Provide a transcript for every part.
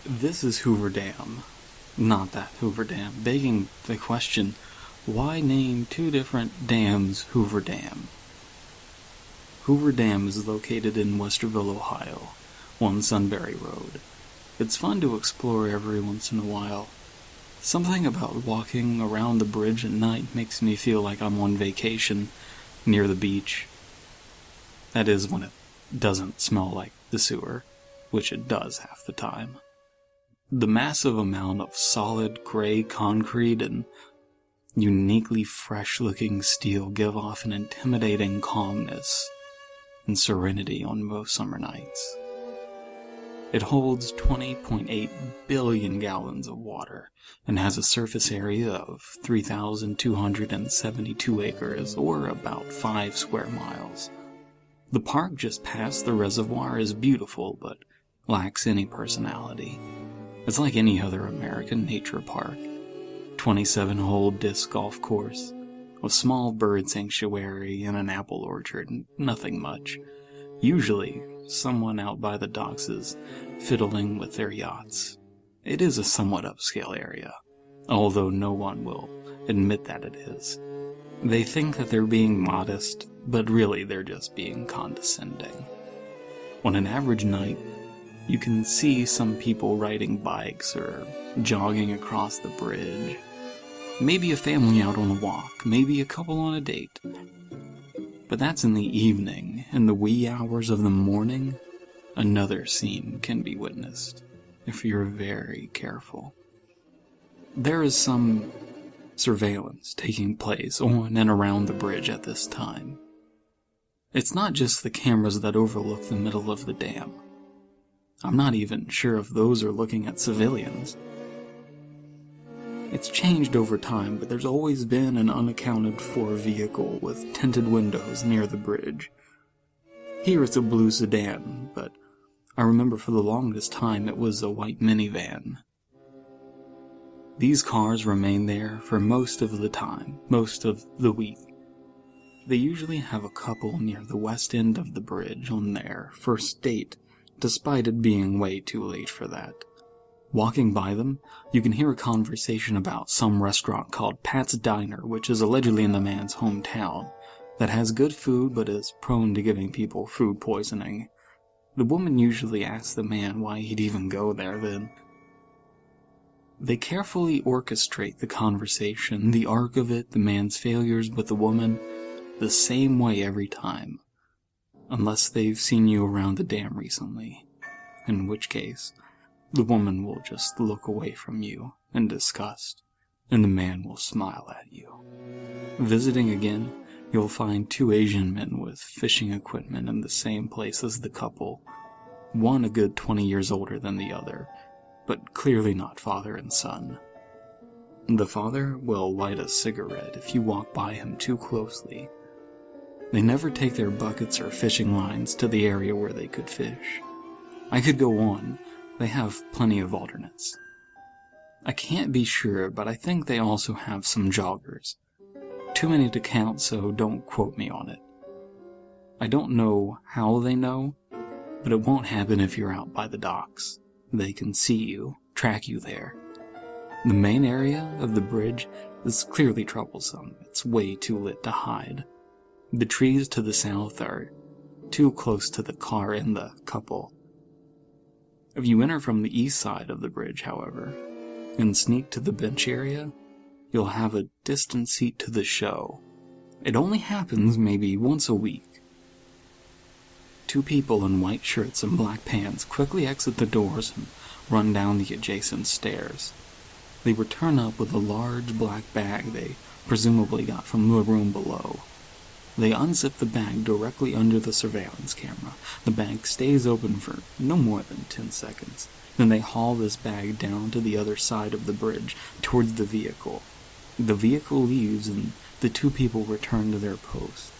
This is Hoover Dam, not that Hoover Dam, begging the question, why name two different dams Hoover Dam? Hoover Dam is located in Westerville, Ohio, on Sunbury Road. It's fun to explore every once in a while. Something about walking around the bridge at night makes me feel like I'm on vacation near the beach. That is, when it doesn't smell like the sewer, which it does half the time. The massive amount of solid gray concrete and uniquely fresh-looking steel give off an intimidating calmness and serenity on most summer nights. It holds 20.8 billion gallons of water and has a surface area of 3,272 acres, or about 5 square miles. The park just past the reservoir is beautiful, but lacks any personality. It's like any other American nature park. 27-hole disc golf course, a small bird sanctuary, and an apple orchard, nothing much. Usually, someone out by the docks is fiddling with their yachts. It is a somewhat upscale area, although no one will admit that it is. They think that they're being modest, but really they're just being condescending. On an average night, you can see some people riding bikes or jogging across the bridge. Maybe a family out on a walk, maybe a couple on a date. But that's in the evening. In the wee hours of the morning, another scene can be witnessed, if you're very careful. There is some surveillance taking place on and around the bridge at this time. It's not just the cameras that overlook the middle of the dam. I'm not even sure if those are looking at civilians. It's changed over time, but there's always been an unaccounted-for vehicle with tinted windows near the bridge. Here it's a blue sedan, but I remember for the longest time it was a white minivan. These cars remain there for most of the time, most of the week. They usually have a couple near the west end of the bridge on their first date, despite it being way too late for that. Walking by them, you can hear a conversation about some restaurant called Pat's Diner, which is allegedly in the man's hometown, that has good food but is prone to giving people food poisoning. The woman usually asks the man why he'd even go there then. They carefully orchestrate the conversation, the arc of it, the man's failures with the woman, the same way every time. Unless they've seen you around the dam recently, in which case, the woman will just look away from you in disgust, and the man will smile at you. Visiting again, you'll find two Asian men with fishing equipment in the same place as the couple, one a good 20 years older than the other, but clearly not father and son. The father will light a cigarette if you walk by him too closely. They never take their buckets or fishing lines to the area where they could fish. I could go on. They have plenty of alternates. I can't be sure, but I think they also have some joggers. Too many to count, so don't quote me on it. I don't know how they know, but it won't happen if you're out by the docks. They can see you, track you there. The main area of the bridge is clearly troublesome. It's way too lit to hide. The trees to the south are too close to the car and the couple. If you enter from the east side of the bridge, however, and sneak to the bench area, you'll have a distant seat to the show. It only happens maybe once a week. Two people in white shirts and black pants quickly exit the doors and run down the adjacent stairs. They return up with a large black bag they presumably got from the room below. They unzip the bag directly under the surveillance camera. The bag stays open for no more than 10 seconds. Then they haul this bag down to the other side of the bridge, towards the vehicle. The vehicle leaves and the two people return to their post.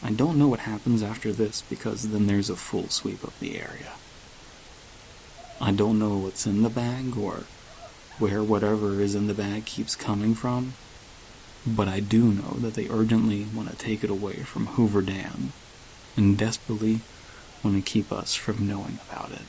I don't know what happens after this because then there's a full sweep of the area. I don't know what's in the bag or where whatever is in the bag keeps coming from. But I do know that they urgently want to take it away from Hoover Dam, and desperately want to keep us from knowing about it.